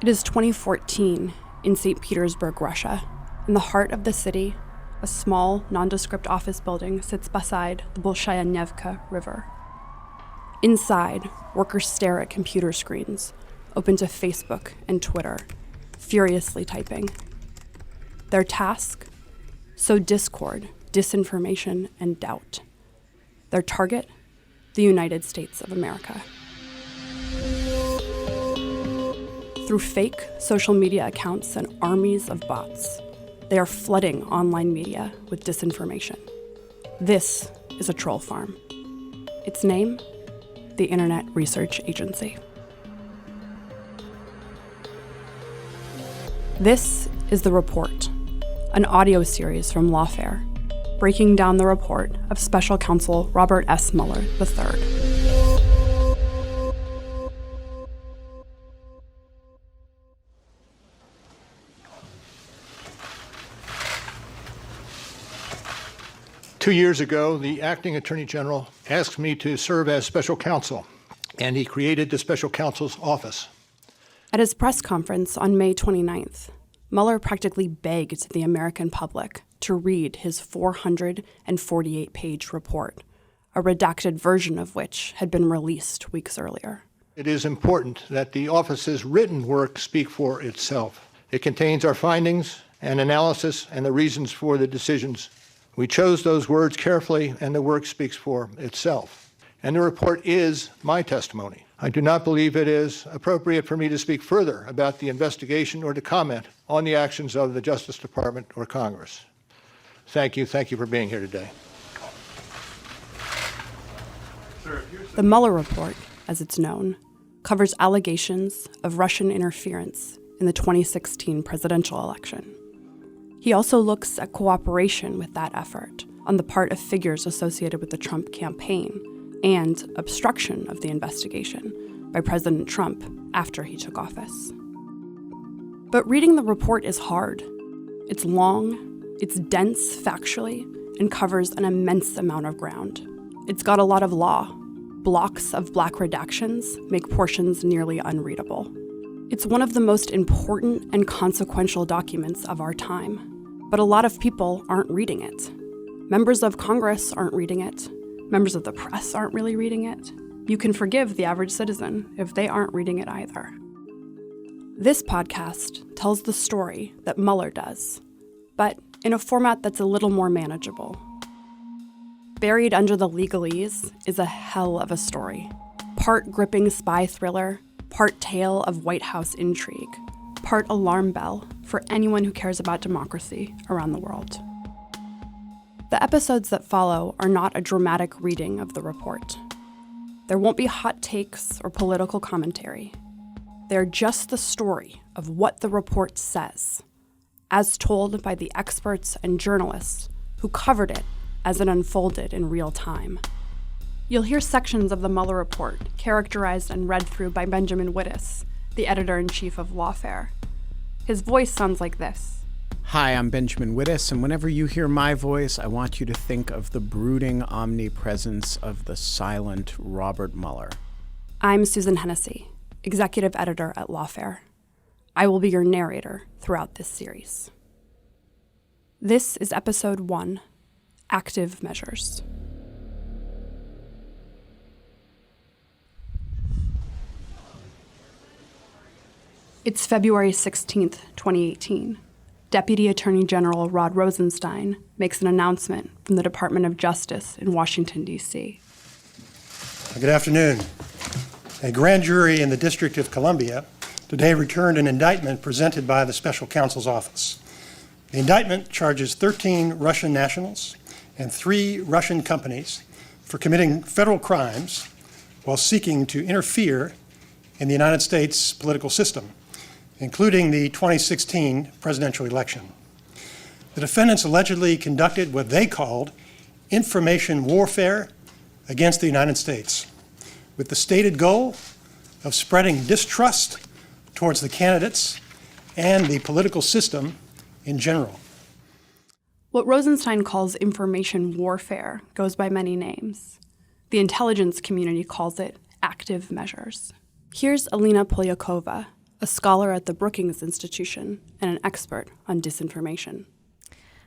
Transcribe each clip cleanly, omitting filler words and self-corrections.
It is 2014 in St. Petersburg, Russia. In the heart of the city, a small, nondescript office building sits beside the Bolshaya Nevka River. Inside, workers stare at computer screens, open to Facebook and Twitter, furiously typing. Their task? Sow discord, disinformation, and doubt. Their target? The United States of America. Through fake social media accounts and armies of bots, they are flooding online media with disinformation. This is a troll farm. Its name? The Internet Research Agency. This is The Report, an audio series from Lawfare, breaking down the report of Special Counsel Robert S. Mueller III. Two years ago, the acting attorney general asked me to serve as special counsel, and he created the special counsel's office. At his press conference on May 29th, Mueller practically begged the American public to read his 448-page report, a redacted version of which had been released weeks earlier. It is important that the office's written work speak for itself. It contains our findings and analysis and the reasons for the decisions. We chose those words carefully, and the work speaks for itself. And the report is my testimony. I do not believe it is appropriate for me to speak further about the investigation or to comment on the actions of the Justice Department or Congress. Thank you. Thank you for being here today. The Mueller report, as it's known, covers allegations of Russian interference in the 2016 presidential election. He also looks at cooperation with that effort on the part of figures associated with the Trump campaign and obstruction of the investigation by President Trump after he took office. But reading the report is hard. It's long, it's dense factually, and covers an immense amount of ground. It's got a lot of law. Blocks of black redactions make portions nearly unreadable. It's one of the most important and consequential documents of our time. But a lot of people aren't reading it. Members of Congress aren't reading it. Members of the press aren't really reading it. You can forgive the average citizen if they aren't reading it either. This podcast tells the story that Mueller does, but in a format that's a little more manageable. Buried under the legalese is a hell of a story. Part gripping spy thriller, part tale of White House intrigue, part alarm bell for anyone who cares about democracy around the world. The episodes that follow are not a dramatic reading of the report. There won't be hot takes or political commentary. They're just the story of what the report says, as told by the experts and journalists who covered it as it unfolded in real time. You'll hear sections of the Mueller report characterized and read through by Benjamin Wittes, the editor-in-chief of Lawfare. His voice sounds like this. Hi, I'm Benjamin Wittes, and whenever you hear my voice, I want you to think of the brooding omnipresence of the silent Robert Mueller. I'm Susan Hennessy, executive editor at Lawfare. I will be your narrator throughout this series. This is episode 1, Active Measures. It's February 16th, 2018. Deputy Attorney General Rod Rosenstein makes an announcement from the Department of Justice in Washington, D.C. Good afternoon. A grand jury in the District of Columbia today returned an indictment presented by the Special Counsel's Office. The indictment charges 13 Russian nationals and 3 Russian companies for committing federal crimes while seeking to interfere in the United States political system, including the 2016 presidential election. The defendants allegedly conducted what they called information warfare against the United States, with the stated goal of spreading distrust towards the candidates and the political system in general. What Rosenstein calls information warfare goes by many names. The intelligence community calls it active measures. Here's Alina Polyakova, a scholar at the Brookings Institution and an expert on disinformation.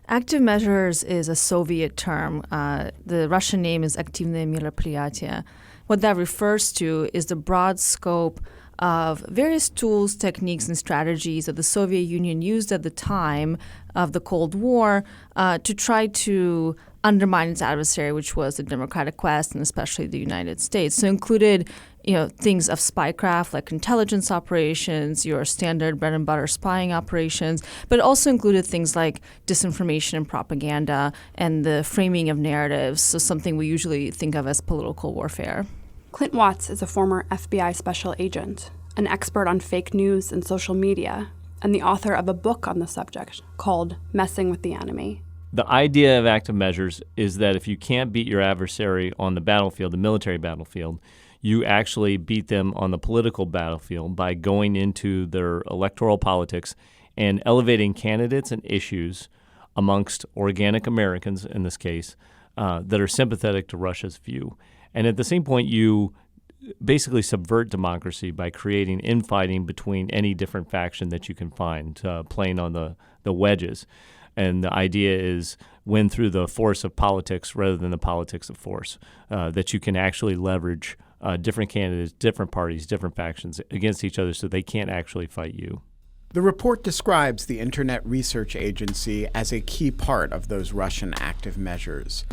Active measures is a Soviet term. The Russian name is Aktivное мероприятие. What that refers to is the broad scope of various tools, techniques, and strategies that the Soviet Union used at the time of the Cold War to try to undermine its adversary, which was the democratic West and especially the United States. So included things of spycraft like intelligence operations, your standard bread and butter spying operations, but also included things like disinformation and propaganda and the framing of narratives, so something we usually think of as political warfare. Clint Watts is a former FBI special agent, an expert on fake news and social media, and the author of a book on the subject called Messing with the Enemy. The idea of active measures is that if you can't beat your adversary on the battlefield, the military battlefield, you actually beat them on the political battlefield by going into their electoral politics and elevating candidates and issues amongst organic Americans, in this case, that are sympathetic to Russia's view. And at the same point, you basically subvert democracy by creating infighting between any different faction that you can find, playing on the wedges. And the idea is win through the force of politics rather than the politics of force, that you can actually leverage different candidates, different parties, different factions against each other so they can't actually fight you. The report describes the Internet Research Agency as a key part of those Russian active measures.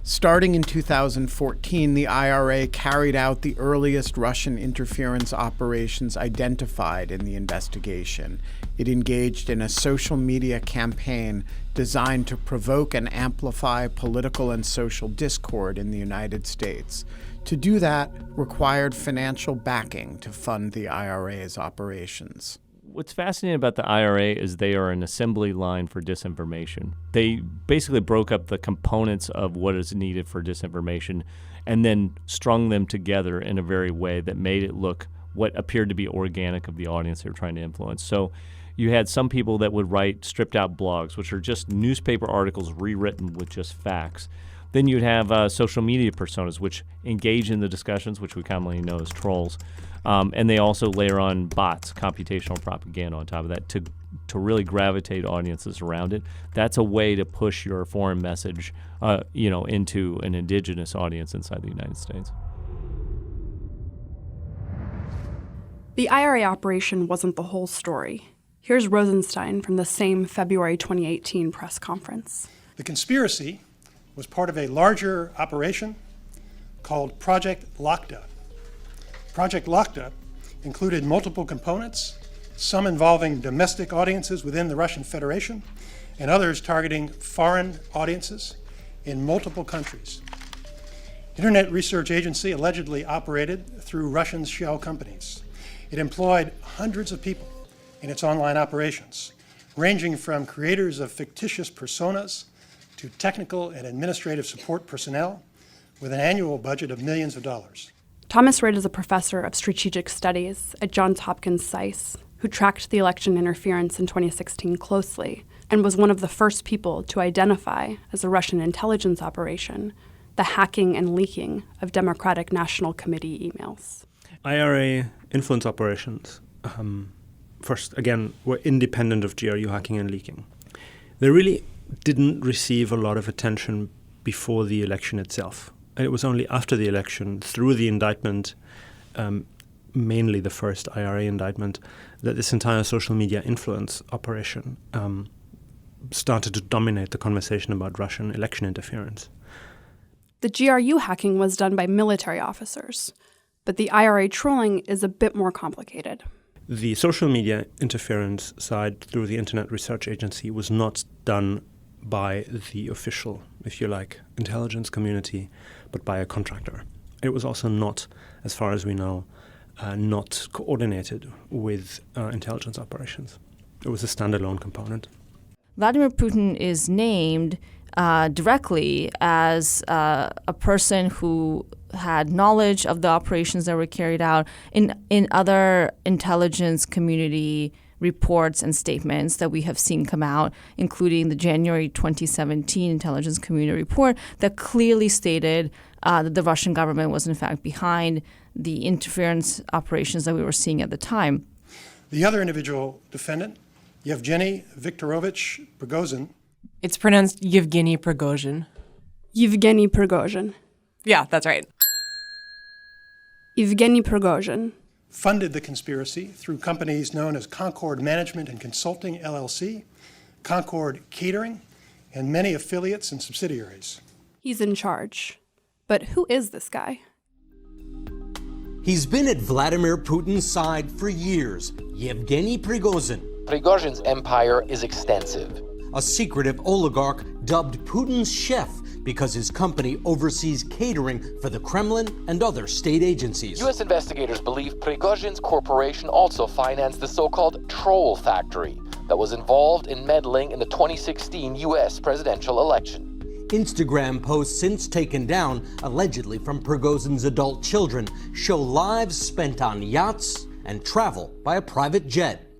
Starting in 2014, the IRA carried out the earliest Russian interference operations identified in the investigation. It engaged in a social media campaign designed to provoke and amplify political and social discord in the United States. To do that required financial backing to fund the IRA's operations. What's fascinating about the IRA is they are an assembly line for disinformation. They basically broke up the components of what is needed for disinformation and then strung them together in a very way that made it look what appeared to be organic of the audience they were trying to influence. So you had some people that would write stripped out blogs, which are just newspaper articles rewritten with just facts. Then you'd have social media personas, which engage in the discussions, which we commonly know as trolls. And they also layer on bots, computational propaganda on top of that to really gravitate audiences around it. That's a way to push your foreign message, into an indigenous audience inside the United States. The IRA operation wasn't the whole story. Here's Rosenstein from the same February 2018 press conference. The conspiracy was part of a larger operation called Project Lakhdar. Project Lakhdar included multiple components, some involving domestic audiences within the Russian Federation and others targeting foreign audiences in multiple countries. Internet Research Agency allegedly operated through Russian shell companies. It employed hundreds of people in its online operations, ranging from creators of fictitious personas to technical and administrative support personnel with an annual budget of millions of dollars. Thomas Rid is a professor of strategic studies at Johns Hopkins SAIS who tracked the election interference in 2016 closely and was one of the first people to identify as a Russian intelligence operation the hacking and leaking of Democratic National Committee emails. IRA influence operations, first, again, were independent of GRU hacking and leaking. They really didn't receive a lot of attention before the election itself. And it was only after the election, through the indictment, mainly the first IRA indictment, that this entire social media influence operation started to dominate the conversation about Russian election interference. The GRU hacking was done by military officers, but the IRA trolling is a bit more complicated. The social media interference side through the Internet Research Agency was not done by the official, if you like, intelligence community, but by a contractor. It was also not, as far as we know, not coordinated with intelligence operations. It was a standalone component. Vladimir Putin is named directly as a person who had knowledge of the operations that were carried out in other intelligence community reports and statements that we have seen come out, including the January 2017 Intelligence Community Report that clearly stated that the Russian government was in fact behind the interference operations that we were seeing at the time. The other individual defendant, Yevgeny Viktorovich Prigozhin, It's pronounced Yevgeny Prigozhin. Yevgeny Prigozhin. Yeah, that's right. Yevgeny Prigozhin. funded the conspiracy through companies known as Concord Management and Consulting, LLC, Concord Catering, and many affiliates and subsidiaries. He's in charge. But who is this guy? He's been at Vladimir Putin's side for years, Yevgeny Prigozhin, Prigozhin's empire is extensive. a secretive oligarch dubbed Putin's chef because his company oversees catering for the Kremlin and other state agencies. U.S. investigators believe Prigozhin's corporation also financed the so-called troll factory that was involved in meddling in the 2016 U.S. presidential election. Instagram posts since taken down, allegedly from Prigozhin's adult children, show lives spent on yachts and travel by a private jet.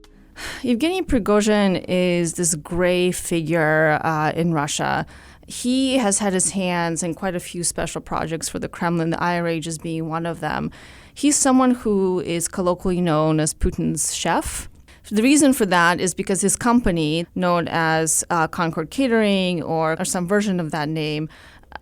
Yevgeny Prigozhin is this gray figure in Russia. He has had his hands in quite a few special projects for the Kremlin, the IRA just being one of them. He's someone who is colloquially known as Putin's chef. The reason for that is because his company, known as Concord Catering or some version of that name,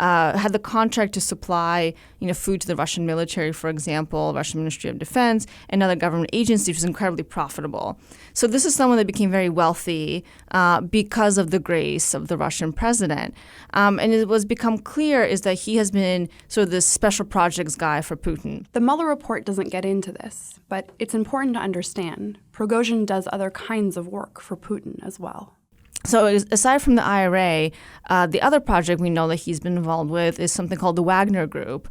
had the contract to supply food to the Russian military, for example, Russian Ministry of Defense, and other government agencies, which was incredibly profitable. So this is someone that became very wealthy because of the grace of the Russian president. And it was become clear is that he has been sort of this special projects guy for Putin. The Mueller report doesn't get into this, but it's important to understand Prigozhin does other kinds of work for Putin as well. So aside from the IRA, the other project we know that he's been involved with is something called the Wagner Group.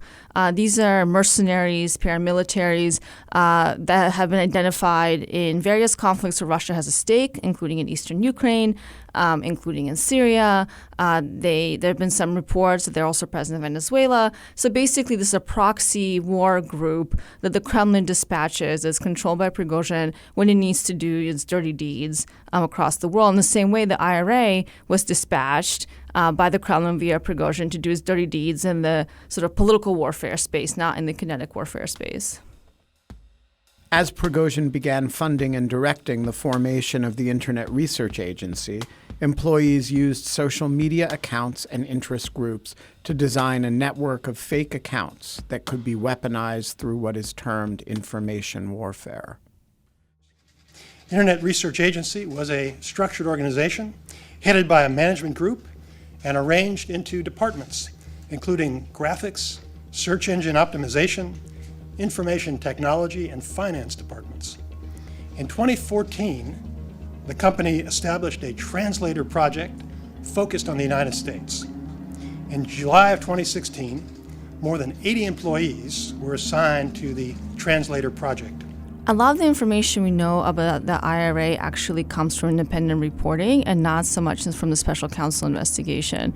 These are mercenaries, paramilitaries that have been identified in various conflicts where Russia has a stake, including in eastern Ukraine, including in Syria. There have been some reports that they're also present in Venezuela. So basically, this is a proxy war group that the Kremlin dispatches that's controlled by Prigozhin when it needs to do its dirty deeds across the world. In the same way, the IRA was dispatched by the Kremlin via Prigozhin to do his dirty deeds in the sort of political warfare space, not in the kinetic warfare space. As Prigozhin began funding and directing the formation of the Internet Research Agency, employees used social media accounts and interest groups to design a network of fake accounts that could be weaponized through what is termed information warfare. Internet Research Agency was a structured organization headed by a management group and arranged into departments, including graphics, search engine optimization, information technology, and finance departments. In 2014, the company established a translator project focused on the United States. In July of 2016, more than 80 employees were assigned to the translator project. A lot of the information we know about the IRA actually comes from independent reporting and not so much from the special counsel investigation.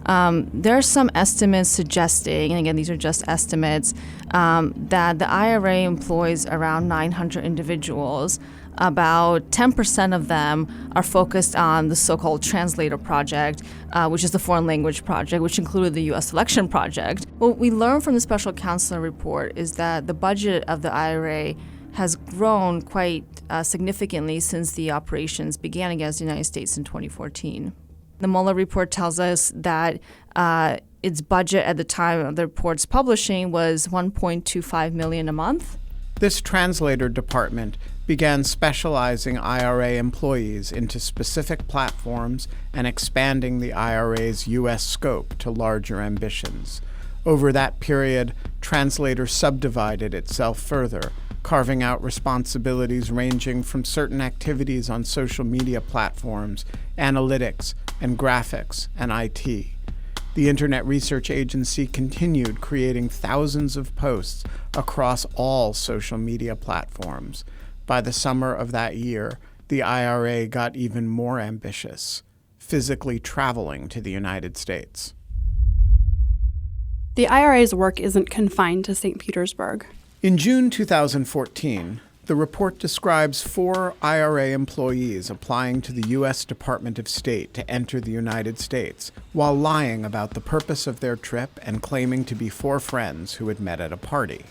There are some estimates suggesting, and again, these are just estimates, that the IRA employs around 900 individuals. About 10% of them are focused on the so-called translator project, which is the foreign language project, which included the U.S. election project. What we learned from the special counsel report is that the budget of the IRA has grown quite significantly since the operations began against the United States in 2014. The Mueller report tells us that its budget at the time of the report's publishing was $1.25 million a month. This translator department began specializing IRA employees into specific platforms and expanding the IRA's U.S. scope to larger ambitions. Over that period, Translator subdivided itself further, carving out responsibilities ranging from certain activities on social media platforms, analytics, and graphics, and IT. The Internet Research Agency continued creating thousands of posts across all social media platforms. By the summer of that year, the IRA got even more ambitious, physically traveling to the United States. The IRA's work isn't confined to St. Petersburg. In June 2014, the report describes 4 IRA employees applying to the U.S. Department of State to enter the United States while lying about the purpose of their trip and claiming to be 4 friends who had met at a party.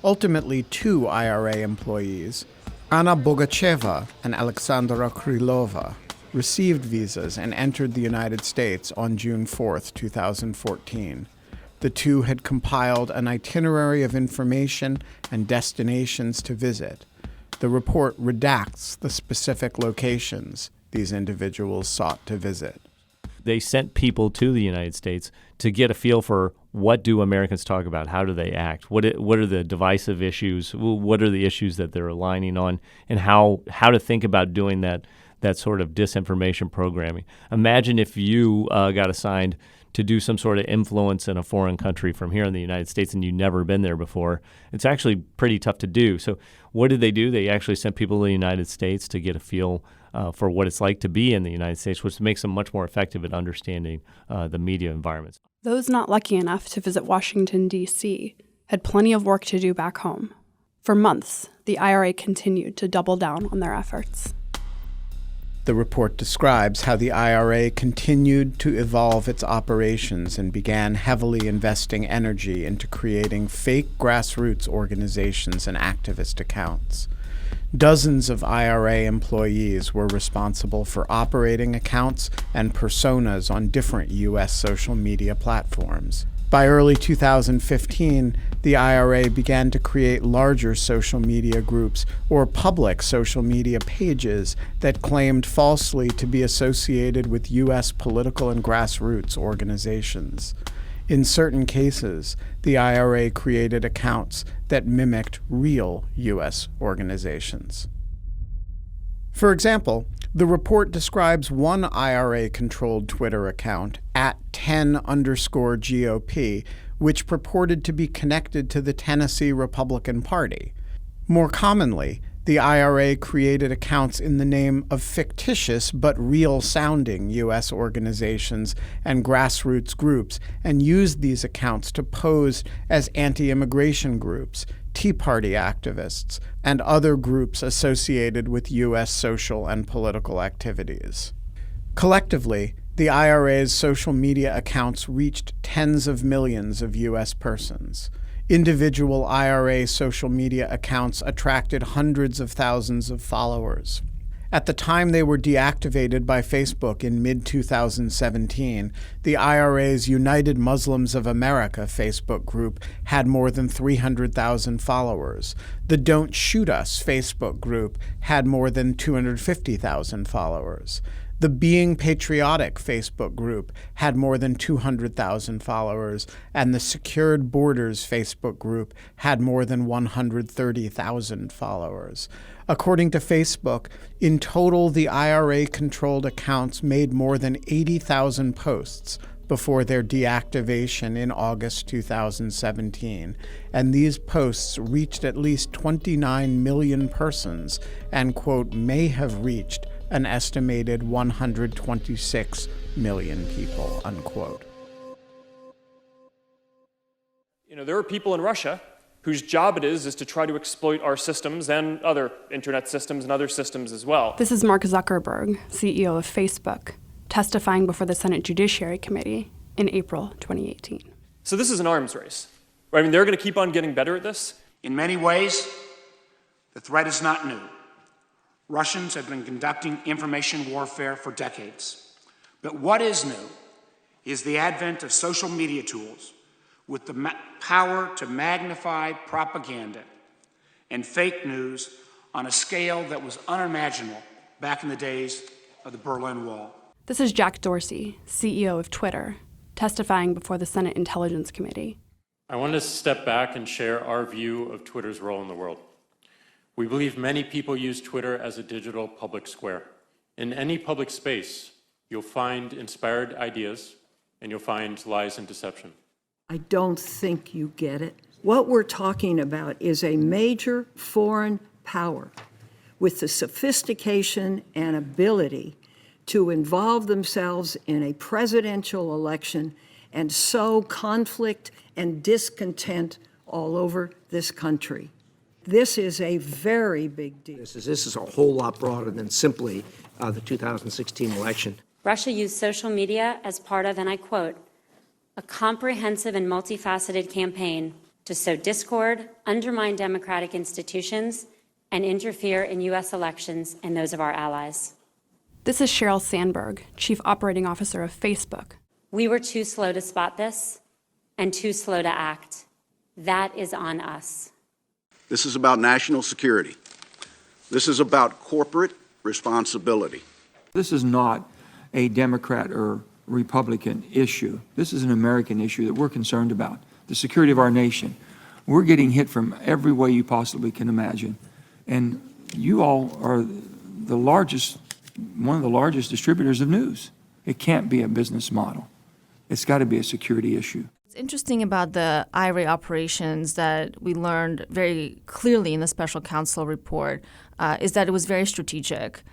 Ultimately, 2 IRA employees, Anna Bogacheva and Alexandra Krylova received visas and entered the United States on June 4, 2014. The two had compiled an itinerary of information and destinations to visit. The report redacts the specific locations these individuals sought to visit. They sent people to the United States to get a feel for what do Americans talk about, how do they act, what are the divisive issues, what are the issues that they're aligning on, and how to think about doing that sort of disinformation programming. Imagine if you got assigned to do some sort of influence in a foreign country from here in the United States and you've never been there before. It's actually pretty tough to do. So what did they do? They actually sent people to the United States to get a feel for what it's like to be in the United States, which makes them much more effective at understanding the media environments. Those not lucky enough to visit Washington, D.C., had plenty of work to do back home. For months, the IRA continued to double down on their efforts. The report describes how the IRA continued to evolve its operations and began heavily investing energy into creating fake grassroots organizations and activist accounts. Dozens of IRA employees were responsible for operating accounts and personas on different U.S. social media platforms. By early 2015, the IRA began to create larger social media groups or public social media pages that claimed falsely to be associated with U.S. political and grassroots organizations. In certain cases, the IRA created accounts that mimicked real U.S. organizations. For example, the report describes one IRA-controlled Twitter account, @10_GOP, which purported to be connected to the Tennessee Republican Party. More commonly, the IRA created accounts in the name of fictitious but real-sounding U.S. organizations and grassroots groups and used these accounts to pose as anti-immigration groups, Tea Party activists, and other groups associated with U.S. social and political activities. Collectively, the IRA's social media accounts reached tens of millions of U.S. persons. Individual IRA social media accounts attracted hundreds of thousands of followers. At the time they were deactivated by Facebook in mid-2017, the IRA's United Muslims of America Facebook group had more than 300,000 followers. The Don't Shoot Us Facebook group had more than 250,000 followers. The Being Patriotic Facebook group had more than 200,000 followers, and the Secured Borders Facebook group had more than 130,000 followers. According to Facebook, in total, the IRA-controlled accounts made more than 80,000 posts before their deactivation in August 2017, and these posts reached at least 29 million persons and, quote, may have reached an estimated 126 million people, unquote. There are people in Russia whose job it is to try to exploit our systems and other internet systems and other systems as well. This is Mark Zuckerberg, CEO of Facebook, testifying before the Senate Judiciary Committee in April 2018. So this is an arms race. Right? I mean, they're going to keep on getting better at this. In many ways, the threat is not new. Russians have been conducting information warfare for decades. But what is new is the advent of social media tools with the power to magnify propaganda and fake news on a scale that was unimaginable back in the days of the Berlin Wall. This is Jack Dorsey, CEO of Twitter, testifying before the Senate Intelligence Committee. I want to step back and share our view of Twitter's role in the world. We believe many people use Twitter as a digital public square. In any public space, you'll find inspired ideas and you'll find lies and deception. I don't think you get it. What we're talking about is a major foreign power with the sophistication and ability to involve themselves in a presidential election and sow conflict and discontent all over this country. This is a very big deal. This is a whole lot broader than simply the 2016 election. Russia used social media as part of, and I quote, a comprehensive and multifaceted campaign to sow discord, undermine democratic institutions, and interfere in U.S. elections and those of our allies. This is Sheryl Sandberg, Chief Operating Officer of Facebook. We were too slow to spot this and too slow to act. That is on us. This is about national security. This is about corporate responsibility. This is not a Democrat or Republican issue. This is an American issue that we're concerned about, the security of our nation. We're getting hit from every way you possibly can imagine. And you all are one of the largest distributors of news. It can't be a business model. It's got to be a security issue. What's interesting about the IRA operations that we learned very clearly in the special counsel report is that it was very strategic.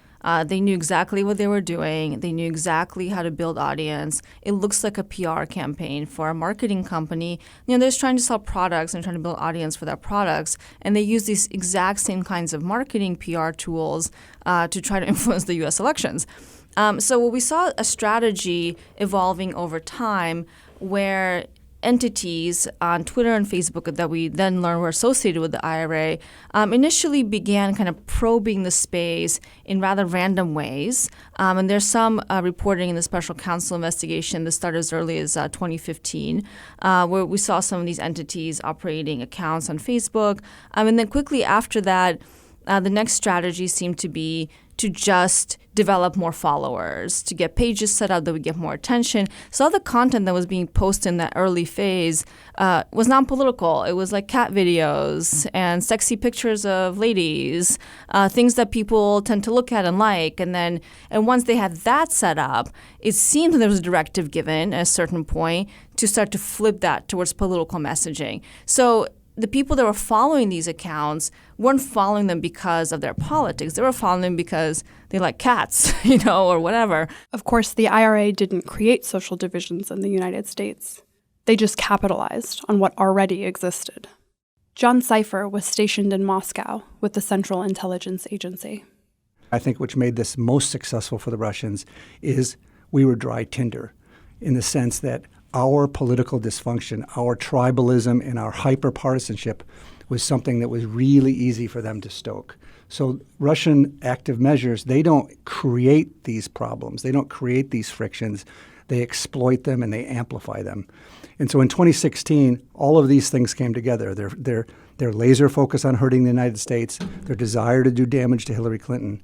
They knew exactly what they were doing. They knew exactly how to build audience. It looks like a PR campaign for a marketing company. They're just trying to sell products and trying to build audience for their products. And they use these exact same kinds of marketing PR tools to try to influence the U.S. elections. So we saw a strategy evolving over time where entities on Twitter and Facebook that we then learned were associated with the IRA initially began kind of probing the space in rather random ways. And there's some reporting in the special counsel investigation that started as early as 2015, where we saw some of these entities operating accounts on Facebook. And then quickly after that, the next strategy seemed to be to just develop more followers, to get pages set up that would get more attention. So all the content that was being posted in that early phase was non-political. It was like cat videos and sexy pictures of ladies, things that people tend to look at and like. And once they had that set up, it seemed that there was a directive given at a certain point to start to flip that towards political messaging. So the people that were following these accounts weren't following them because of their politics. They were following them because they like cats, or whatever. Of course, the IRA didn't create social divisions in the United States. They just capitalized on what already existed. John Cipher was stationed in Moscow with the Central Intelligence Agency. I think what made this most successful for the Russians is we were dry tinder, in the sense that our political dysfunction, our tribalism, and our hyper-partisanship was something that was really easy for them to stoke. So Russian active measures, they don't create these problems. They don't create these frictions. They exploit them and they amplify them. And so in 2016, all of these things came together. Their laser focus on hurting the United States, their desire to do damage to Hillary Clinton,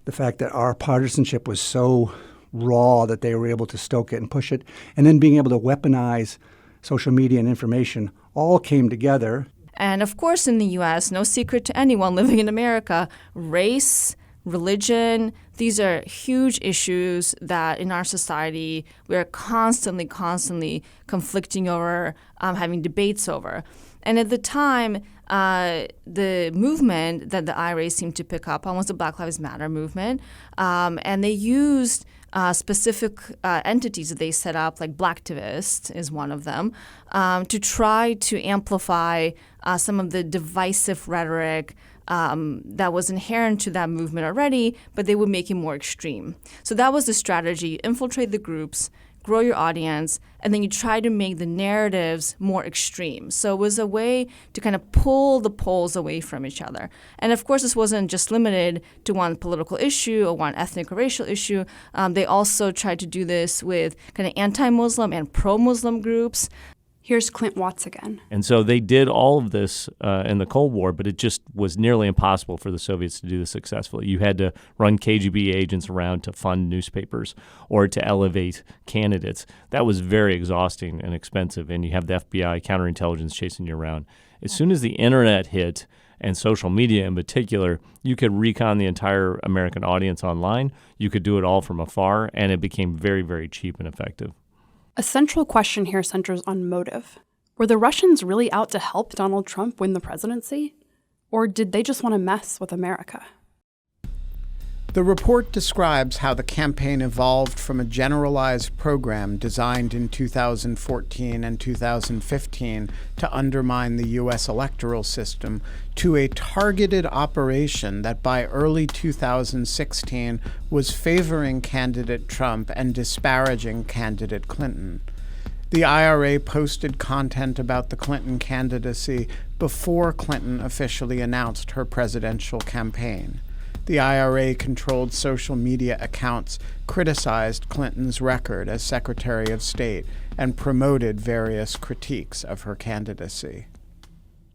the fact that our partisanship was so raw that they were able to stoke it and push it, and then being able to weaponize social media and information all came together. And of course, in the U.S., no secret to anyone living in America, race, religion, these are huge issues that in our society we're constantly conflicting over, having debates over. And at the time, the movement that the IRA seemed to pick up on was the Black Lives Matter movement. And they used specific entities that they set up, like Blacktivist is one of them, to try to amplify some of the divisive rhetoric that was inherent to that movement already, but they would make it more extreme. So that was the strategy: infiltrate the groups, grow your audience, and then you try to make the narratives more extreme. So it was a way to kind of pull the poles away from each other. And of course, this wasn't just limited to one political issue or one ethnic or racial issue. They also tried to do this with kind of anti-Muslim and pro-Muslim groups. Here's Clint Watts again. And so they did all of this in the Cold War, but it just was nearly impossible for the Soviets to do this successfully. You had to run KGB agents around to fund newspapers or to elevate candidates. That was very exhausting and expensive, and you have the FBI counterintelligence chasing you around. As soon as the internet hit, and social media in particular, you could recon the entire American audience online. You could do it all from afar, and it became very, very cheap and effective. A central question here centers on motive. Were the Russians really out to help Donald Trump win the presidency? Or did they just want to mess with America? The report describes how the campaign evolved from a generalized program designed in 2014 and 2015 to undermine the U.S. electoral system to a targeted operation that by early 2016 was favoring candidate Trump and disparaging candidate Clinton. The IRA posted content about the Clinton candidacy before Clinton officially announced her presidential campaign. The IRA-controlled social media accounts criticized Clinton's record as Secretary of State and promoted various critiques of her candidacy.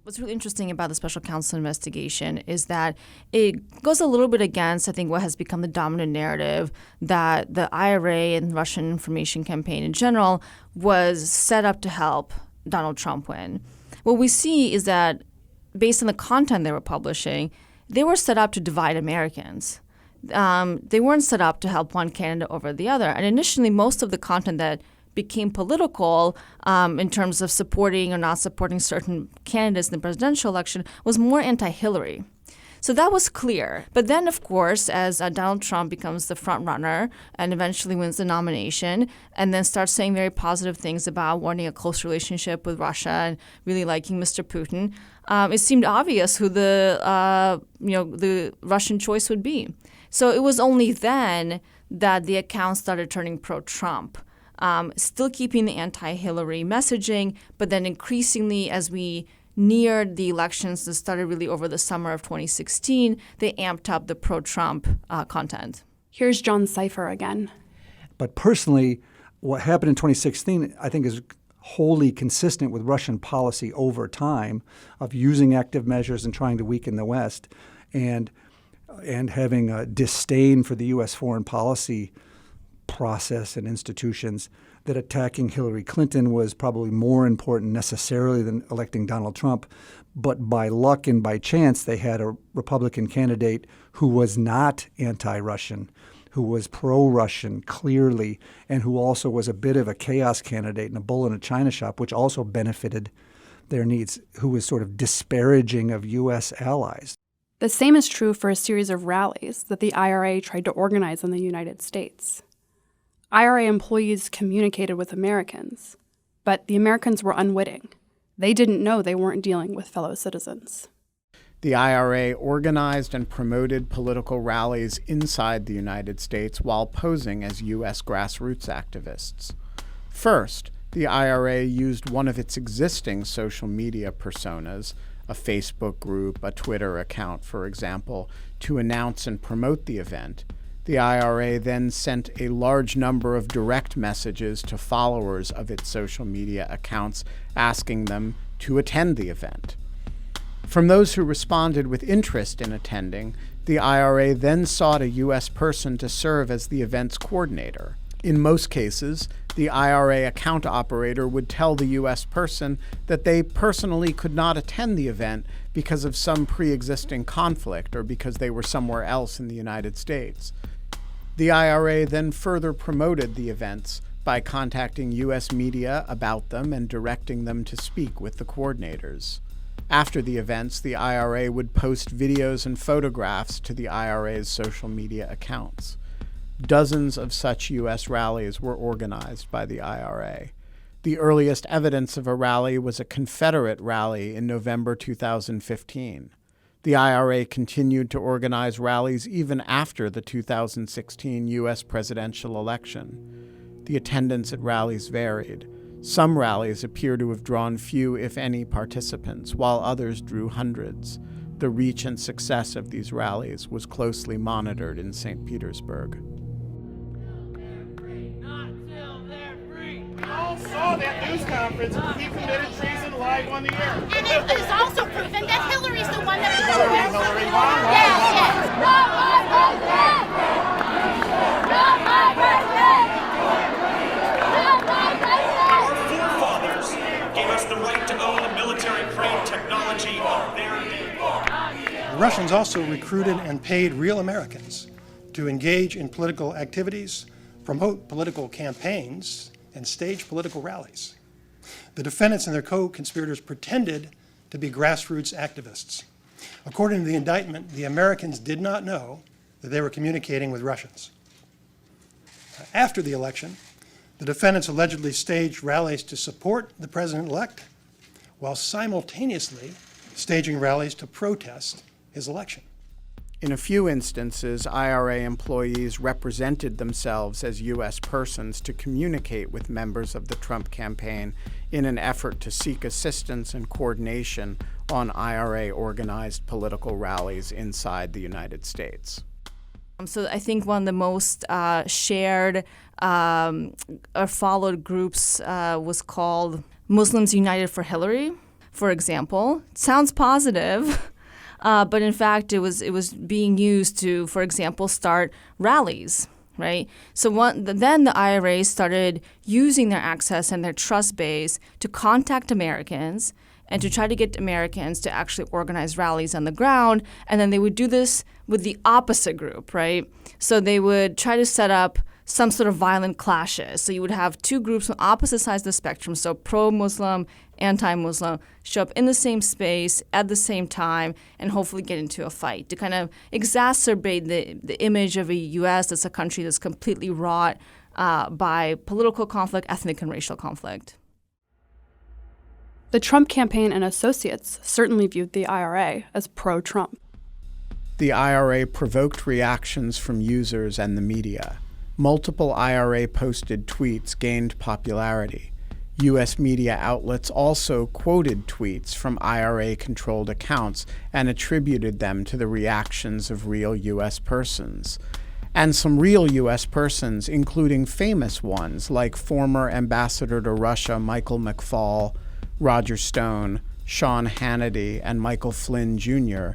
What's really interesting about the special counsel investigation is that it goes a little bit against, I think, what has become the dominant narrative that the IRA and Russian information campaign in general was set up to help Donald Trump win. What we see is that based on the content they were publishing, they were set up to divide Americans. They weren't set up to help one candidate over the other. And initially, most of the content that became political in terms of supporting or not supporting certain candidates in the presidential election was more anti-Hillary. So that was clear. But then, of course, as Donald Trump becomes the front runner and eventually wins the nomination and then starts saying very positive things about wanting a close relationship with Russia and really liking Mr. Putin, it seemed obvious who the Russian choice would be. So it was only then that the accounts started turning pro-Trump. Still keeping the anti-Hillary messaging, but then increasingly as we neared the elections that started really over the summer of 2016, they amped up the pro-Trump content. Here's John Cipher again. But personally, what happened in 2016, I think, is wholly consistent with Russian policy over time of using active measures and trying to weaken the West and having a disdain for the U.S. foreign policy process and institutions, that attacking Hillary Clinton was probably more important necessarily than electing Donald Trump. But by luck and by chance, they had a Republican candidate who was not anti-Russian, who was pro-Russian clearly, and who also was a bit of a chaos candidate and a bull in a china shop, which also benefited their needs, who was sort of disparaging of U.S. allies. The same is true for a series of rallies that the IRA tried to organize in the United States. IRA employees communicated with Americans, but the Americans were unwitting. They didn't know they weren't dealing with fellow citizens. The IRA organized and promoted political rallies inside the United States while posing as U.S. grassroots activists. First, the IRA used one of its existing social media personas, a Facebook group, a Twitter account, for example, to announce and promote the event. The IRA then sent a large number of direct messages to followers of its social media accounts asking them to attend the event. From those who responded with interest in attending, the IRA then sought a U.S. person to serve as the event's coordinator. In most cases, the IRA account operator would tell the U.S. person that they personally could not attend the event because of some pre-existing conflict or because they were somewhere else in the United States. The IRA then further promoted the events by contacting U.S. media about them and directing them to speak with the coordinators. After the events, the IRA would post videos and photographs to the IRA's social media accounts. Dozens of such U.S. rallies were organized by the IRA. The earliest evidence of a rally was a Confederate rally in November 2015. The IRA continued to organize rallies even after the 2016 U.S. presidential election. The attendance at rallies varied. Some rallies appear to have drawn few, if any, participants, while others drew hundreds. The reach and success of these rallies was closely monitored in St. Petersburg. All saw that news conference. He committed treason live on the air. And it was also proven that Hillary's the one that Hillary won. Yes. Not my president! Not my president! Not my president! Our forefathers gave us the right to own the military-grade technology of their day. The Russians also recruited and paid real Americans to engage in political activities, promote political campaigns, and stage political rallies. The defendants and their co-conspirators pretended to be grassroots activists. According to the indictment, the Americans did not know that they were communicating with Russians. After the election, the defendants allegedly staged rallies to support the president-elect while simultaneously staging rallies to protest his election. In a few instances, IRA employees represented themselves as U.S. persons to communicate with members of the Trump campaign in an effort to seek assistance and coordination on IRA-organized political rallies inside the United States. So I think one of the most shared or followed groups was called Muslims United for Hillary, for example. It sounds positive, but in fact it was being used to, for example, start rallies, right? So then the IRA started using their access and their trust base to contact Americans and to try to get Americans to actually organize rallies on the ground. And then they would do this with the opposite group, right? So they would try to set up some sort of violent clashes. So you would have two groups on opposite sides of the spectrum, so pro-Muslim, anti-Muslim, show up in the same space at the same time and hopefully get into a fight to kind of exacerbate the image of a U.S. that's a country that's completely wrought by political conflict, ethnic and racial conflict. The Trump campaign and associates certainly viewed the IRA as pro-Trump. The IRA provoked reactions from users and the media. Multiple IRA-posted tweets gained popularity. U.S. media outlets also quoted tweets from IRA-controlled accounts and attributed them to the reactions of real U.S. persons. And some real U.S. persons, including famous ones like former ambassador to Russia Michael McFaul, Roger Stone, Sean Hannity, and Michael Flynn Jr.,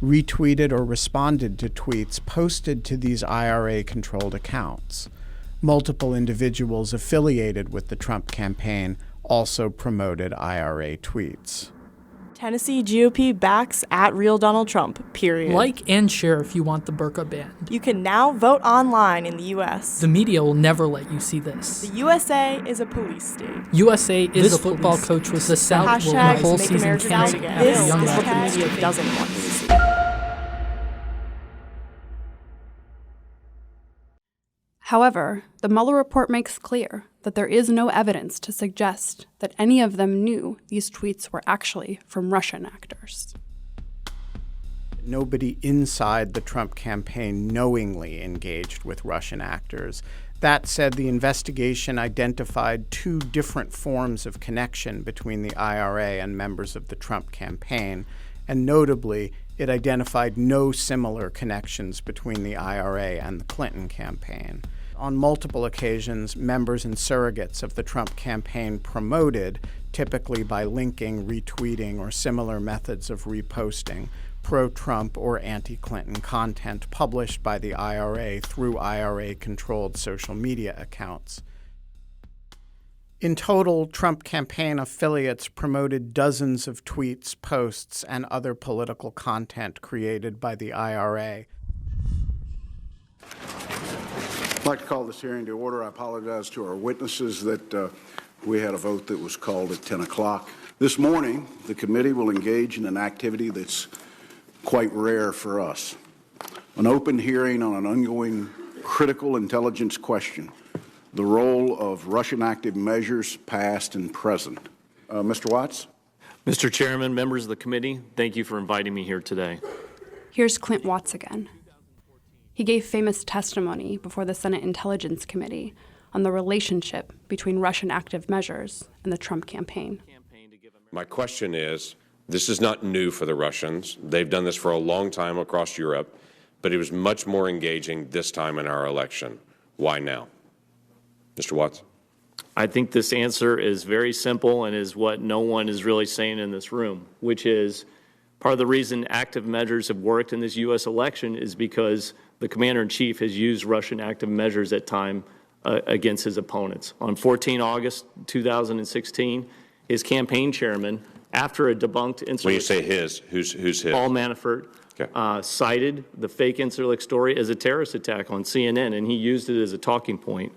retweeted or responded to tweets posted to these IRA-controlled accounts. Multiple individuals affiliated with the Trump campaign also promoted IRA tweets. Tennessee GOP backs @Real Donald Trump, period. Like and share if you want the burqa banned. You can now vote online in the U.S. The media will never let you see this. The USA is a police state. USA is a football coach with the South will win a whole season canceled. This is what the media doesn't want you to see. However, the Mueller report makes clear that there is no evidence to suggest that any of them knew these tweets were actually from Russian actors. Nobody inside the Trump campaign knowingly engaged with Russian actors. That said, the investigation identified two different forms of connection between the IRA and members of the Trump campaign, and notably, it identified no similar connections between the IRA and the Clinton campaign. On multiple occasions, members and surrogates of the Trump campaign promoted, typically by linking, retweeting, or similar methods of reposting, pro-Trump or anti-Clinton content published by the IRA through IRA-controlled social media accounts. In total, Trump campaign affiliates promoted dozens of tweets, posts, and other political content created by the IRA. I'd like to call this hearing to order. I apologize to our witnesses that we had a vote that was called at 10 o'clock. This morning, the committee will engage in an activity that's quite rare for us, an open hearing on an ongoing critical intelligence question, the role of Russian active measures past and present. Mr. Watts? Mr. Chairman, members of the committee, thank you for inviting me here today. Here's Clint Watts again. He gave famous testimony before the Senate Intelligence Committee on the relationship between Russian active measures and the Trump campaign. My question is, this is not new for the Russians. They've done this for a long time across Europe, but it was much more engaging this time in our election. Why now? Mr. Watts? I think this answer is very simple and is what no one is really saying in this room, which is part of the reason active measures have worked in this U.S. election is because the commander-in-chief has used Russian active measures at time against his opponents. On 14 August 2016, his campaign chairman, after a debunked Incirlik... When you say his, who's his? Paul Manafort, cited the fake Incirlik story as a terrorist attack on CNN, and he used it as a talking point.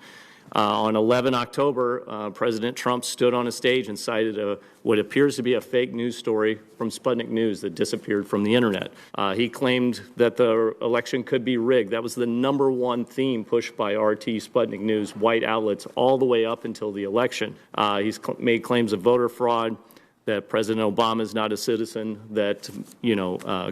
On 11 October, President Trump stood on a stage and cited what appears to be a fake news story from Sputnik News that disappeared from the internet. He claimed that the election could be rigged. That was the #1 theme pushed by RT, Sputnik News, white outlets all the way up until the election. He's made claims of voter fraud, that President Obama is not a citizen, that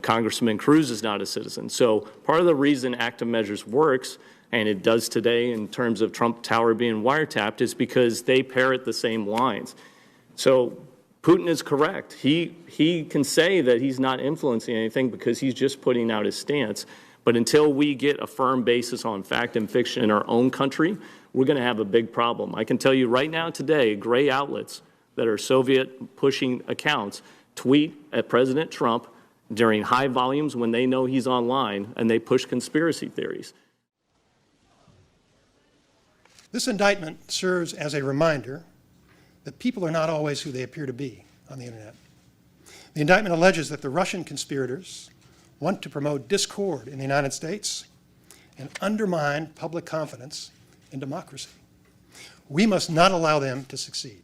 Congressman Cruz is not a citizen. So part of the reason active measures works, and it does today in terms of Trump Tower being wiretapped, is because they parrot the same lines. So Putin is correct. He can say that he's not influencing anything because he's just putting out his stance. But until we get a firm basis on fact and fiction in our own country, we're going to have a big problem. I can tell you right now today, gray outlets that are Soviet-pushing accounts tweet at President Trump during high volumes when they know he's online, and they push conspiracy theories. This indictment serves as a reminder that people are not always who they appear to be on the internet. The indictment alleges that the Russian conspirators want to promote discord in the United States and undermine public confidence in democracy. We must not allow them to succeed.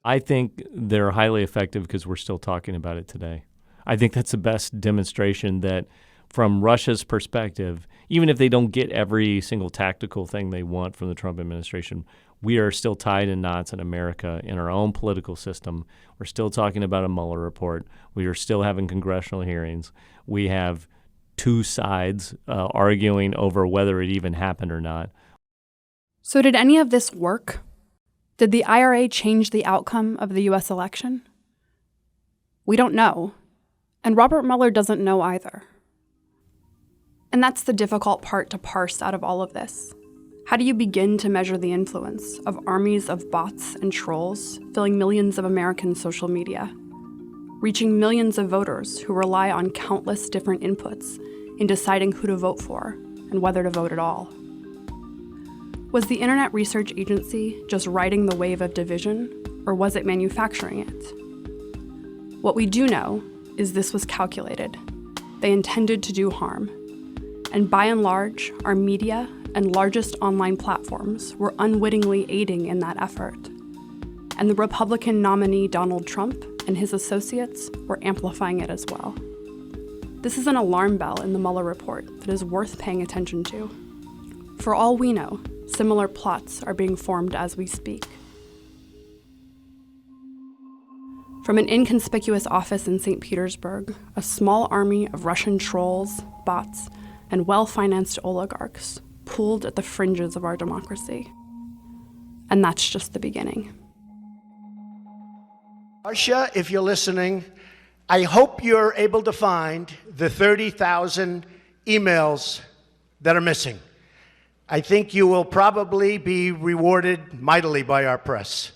I think they're highly effective because we're still talking about it today. I think that's the best demonstration that from Russia's perspective, even if they don't get every single tactical thing they want from the Trump administration, we are still tied in knots in America in our own political system. We're still talking about a Mueller report. We are still having congressional hearings. We have two sides arguing over whether it even happened or not. So did any of this work? Did the IRA change the outcome of the U.S. election? We don't know, and Robert Mueller doesn't know either. And that's the difficult part to parse out of all of this. How do you begin to measure the influence of armies of bots and trolls filling millions of American social media, reaching millions of voters who rely on countless different inputs in deciding who to vote for and whether to vote at all? Was the Internet Research Agency just riding the wave of division, or was it manufacturing it? What we do know is this was calculated. They intended to do harm. And by and large, our media and largest online platforms were unwittingly aiding in that effort. And the Republican nominee Donald Trump and his associates were amplifying it as well. This is an alarm bell in the Mueller report that is worth paying attention to. For all we know, similar plots are being formed as we speak. From an inconspicuous office in St. Petersburg, a small army of Russian trolls, bots, and well-financed oligarchs pooled at the fringes of our democracy. And that's just the beginning. Russia, if you're listening, I hope you're able to find the 30,000 emails that are missing. I think you will probably be rewarded mightily by our press.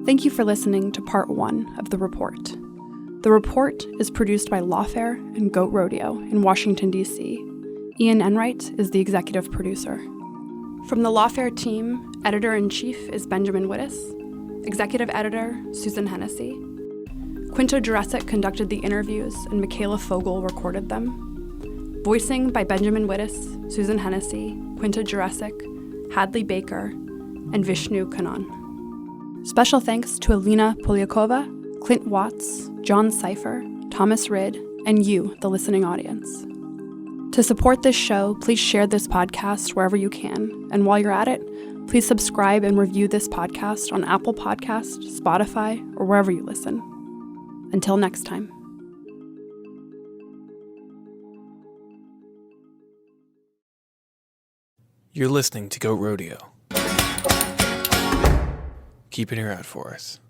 Thank you for listening to part 1 of The Report. The Report is produced by Lawfare and Goat Rodeo in Washington, D.C. Ian Enright is the executive producer. From the Lawfare team, editor-in-chief is Benjamin Wittes, executive editor Susan Hennessy. Quinto Jurecic conducted the interviews and Michaela Fogel recorded them. Voicing by Benjamin Wittes, Susan Hennessy, Quinto Jurecic, Hadley Baker, and Vishnu Kannan. Special thanks to Alina Polyakova, Clint Watts, John Cipher, Thomas Ridd, and you, the listening audience. To support this show, please share this podcast wherever you can, and while you're at it, please subscribe and review this podcast on Apple Podcasts, Spotify, or wherever you listen. Until next time. You're listening to Goat Rodeo. Keep an ear out for us.